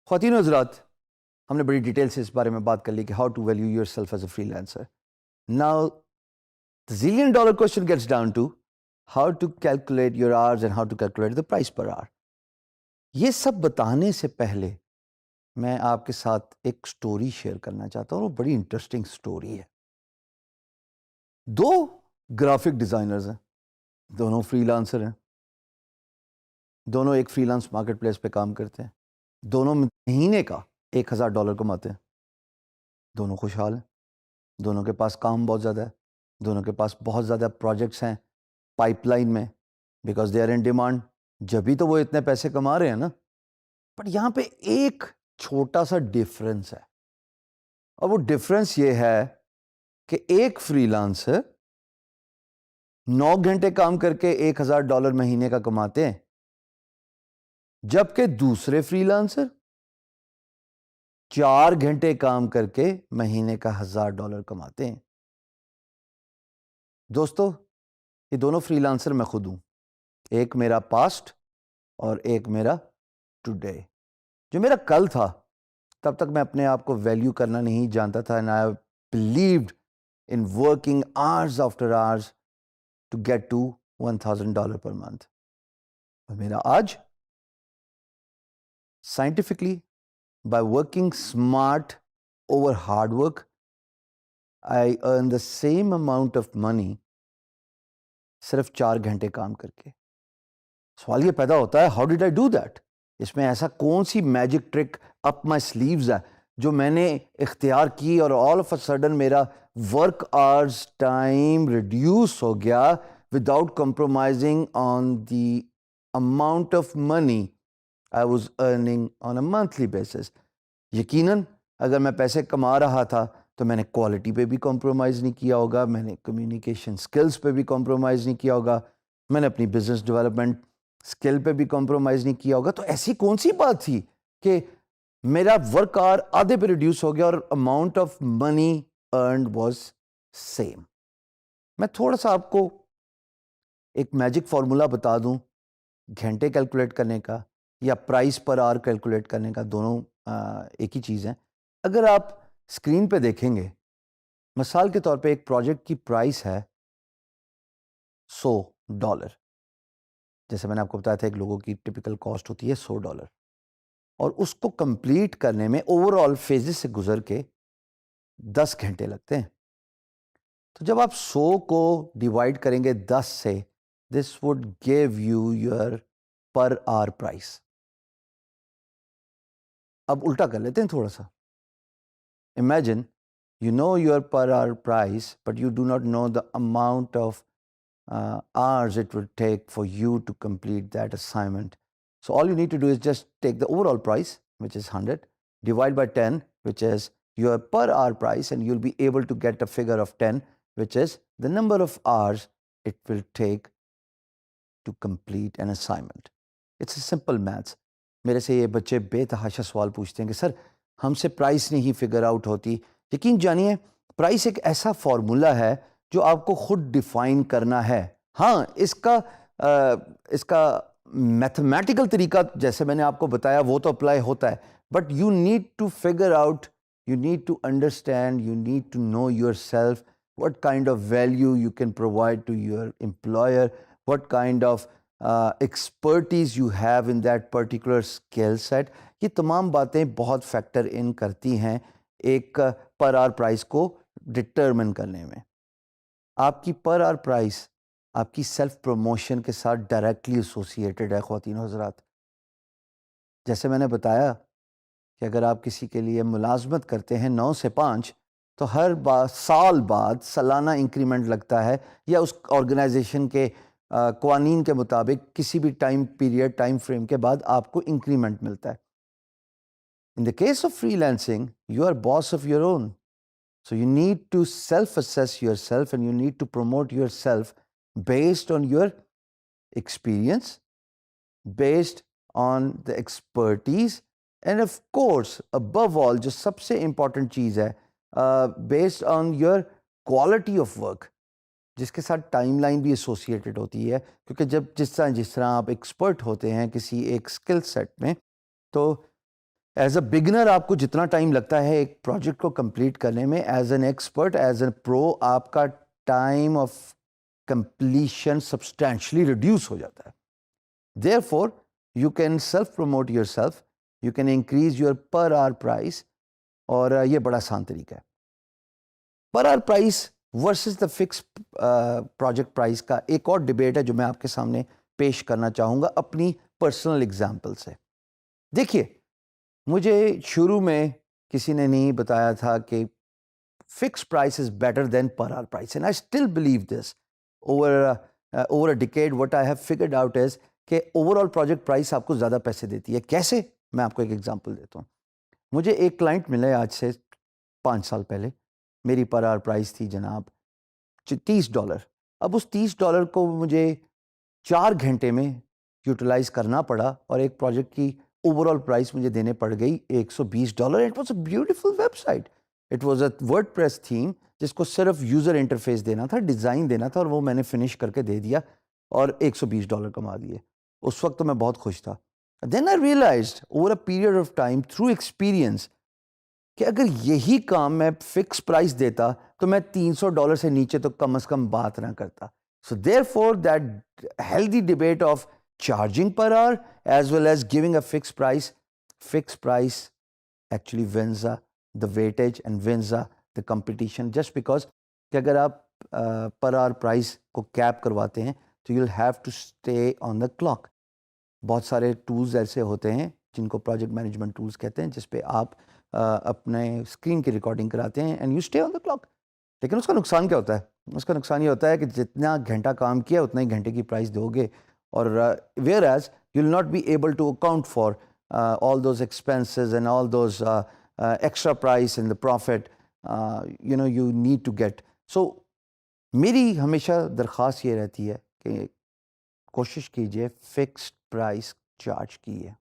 ख्वातीन और हज़रात, हमने बड़ी डिटेल से इस बारे में बात कर ली कि how to value yourself as a freelancer. Now the zillion dollar question gets down to how to calculate your hours and how to calculate the price per hour. ये सब बताने से पहले मैं आपके साथ एक स्टोरी शेयर करना चाहता हूँ. वो बड़ी इंटरेस्टिंग स्टोरी है. दो ग्राफिक डिज़ाइनर्स हैं, दोनों फ्रीलांसर हैं, दोनों एक फ्रीलांस मार्केट प्लेस पे काम करते हैं, दोनों महीने का $1000 कमाते हैं, दोनों खुशहाल हैं, दोनों के पास काम बहुत ज़्यादा है, दोनों के पास बहुत ज़्यादा प्रोजेक्ट्स हैं पाइपलाइन में, because they are in demand. जब भी तो वो इतने पैसे कमा रहे हैं ना. बट यहाँ पे एक छोटा सा डिफरेंस है, और वो डिफरेंस ये है कि एक फ्रीलांसर 9 घंटे काम करके $1000 महीने का कमाते हैं, जबकि दूसरे फ्रीलांसर 4 घंटे काम करके महीने का $1000 कमाते हैं. दोस्तों, ये दोनों फ्रीलांसर मैं खुद हूं. एक मेरा पास्ट और एक मेरा टुडे. जो मेरा कल था, तब तक मैं अपने आप को वैल्यू करना नहीं जानता था, and I believed in working hours after hours to get to $1000 per month. और मेरा आज scientifically, by working smart over hard work, I earn the same amount of money सिर्फ 4 घंटे काम करके. सवाल ये पैदा होता है, how did I do that? इसमें ऐसा कौन सी magic trick up my sleeves है जो मैंने इख्तियार की और ऑल ऑफ अ सडन मेरा वर्क आवर्स टाइम रिड्यूस हो गया without compromising on the amount of money I was earning on a monthly basis. यकीनन अगर मैं पैसे कमा रहा था तो मैंने क्वालिटी पे भी कॉम्प्रोमाइज़ नहीं किया होगा, मैंने कम्युनिकेशन स्किल्स पे भी कॉम्प्रोमाइज़ नहीं किया होगा, मैंने अपनी बिजनेस डेवलपमेंट स्किल पे भी कॉम्प्रोमाइज़ नहीं किया होगा. तो ऐसी कौन सी बात थी कि मेरा वर्क आवर आधे पे रिड्यूस हो गया और amount of money earned was same? मैं थोड़ा सा आपको एक मैजिक फार्मूला बता दूं घंटे कैलकुलेट करने का या प्राइस पर आवर कैलकुलेट करने का. दोनों एक ही चीज़ है. अगर आप स्क्रीन पे देखेंगे, मिसाल के तौर पे एक प्रोजेक्ट की प्राइस है $100. जैसे मैंने आपको बताया था, एक लोगों की टिपिकल कॉस्ट होती है $100, और उसको कंप्लीट करने में ओवरऑल फेजेस से गुजर के 10 घंटे लगते हैं. तो जब आप 100 को डिवाइड करेंगे 10 से, this would give you your per hour price. अब उल्टा कर लेते हैं थोड़ा सा. Imagine you know your per hour price, but you do not know the amount of hours it will take for you to complete that assignment. So all you need to do is just take the overall price, which is 100, divide by 10, which is your per hour price, and you'll be able to get a figure of 10, which is the number of hours it will take to complete an assignment. It's a simple maths. मेरे से ये बच्चे बेतहाशा सवाल पूछते हैं कि sir, हमसे प्राइस नहीं फिगर आउट होती. यकीन जानिए, प्राइस एक ऐसा फार्मूला है जो आपको खुद डिफाइन करना है. हाँ, इसका मैथमेटिकल तरीका जैसे मैंने आपको बताया वो तो अप्लाई होता है, but you need to figure out, you need to understand, you need to know yourself, what kind of value you can provide to your employer, what kind of expertise you have in that particular skill set. ये तमाम बातें बहुत factor in करती हैं एक पर hour price को determine करने में. आपकी पर आवर प्राइस आपकी सेल्फ प्रमोशन के साथ डायरेक्टली एसोसिएटेड है ख्वातीन और हज़रात. जैसे मैंने बताया कि अगर आप किसी के लिए मुलाजमत करते हैं 9 से 5, तो हर साल बाद सालाना इंक्रीमेंट लगता है, या उस ऑर्गेनाइजेशन के कवानीन के मुताबिक किसी भी टाइम पीरियड, टाइम फ्रेम के बाद आपको इंक्रीमेंट मिलता है. In the case of freelancing, you are boss of your own. So you need to self assess yourself, and you need to promote yourself based on your experience, based on the expertise, and of course above all जो सबसे important चीज़ है, based on your quality of work, जिसके साथ timeline भी associated होती है. क्योंकि जब जिस तरह आप एक्सपर्ट होते हैं किसी एक स्किल सेट में, तो एज अ बिगिनर आपको जितना टाइम लगता है एक प्रोजेक्ट को कंप्लीट करने में, as an expert, as an pro, आपका time of completion substantially reduce हो जाता है. Therefore you can self promote yourself, you can increase your per hour price, और ये बड़ा आसान तरीका है. Per hour price versus the fix project price का एक और डिबेट है जो मैं आपके सामने पेश करना चाहूँगा अपनी पर्सनल एग्जांपल से. देखिए, मुझे शुरू में किसी ने नहीं बताया था कि fix price is better than पर hour price, and I still believe this. Over a decade what I have figured out is कि ओवरऑल प्रोजेक्ट प्राइस आपको ज़्यादा पैसे देती है. कैसे? मैं आपको एक एग्जांपल देता हूँ. मुझे एक क्लाइंट मिले आज से 5 साल पहले. मेरी पर आवर प्राइस थी जनाब $30. अब उस $30 को मुझे 4 घंटे में यूटिलाइज करना पड़ा और एक प्रोजेक्ट की ओवरऑल प्राइस मुझे देने पड़ गई $120. It was a beautiful website. It was a WordPress theme जिसको सिर्फ यूज़र इंटरफेस देना था, डिज़ाइन देना था, और वो मैंने फिनिश करके दे दिया और $120 कमा लिए. उस वक्त तो मैं बहुत खुश था. Then I realised over a period of time through experience कि अगर यही काम मैं फिक्स प्राइस देता तो मैं $300 से नीचे तो कम से कम बात ना करता. So therefore that healthy debate of charging per hour as well as giving a fixed price actually wins the weightage and wins the competition, just because कि अगर आप per hour price को कैप करवाते हैं तो you'll have to stay on the clock. बहुत सारे tools ऐसे होते हैं जिनको प्रोजेक्ट मैनेजमेंट टूल्स कहते हैं, जिस पे आप अपने स्क्रीन की रिकॉर्डिंग कराते हैं and you stay on the clock. लेकिन उसका नुकसान क्या होता है? उसका नुकसान ये होता है कि जितना घंटा काम किया उतना ही घंटे की प्राइस दोगे, और whereas you'll not be able to account for all those expenses and all those extra price and the profit you need to get. So मेरी हमेशा दरख्वास्त ये रहती है कि कोशिश कीजिए फिक्स्ड प्राइस चार्ज कीजिए.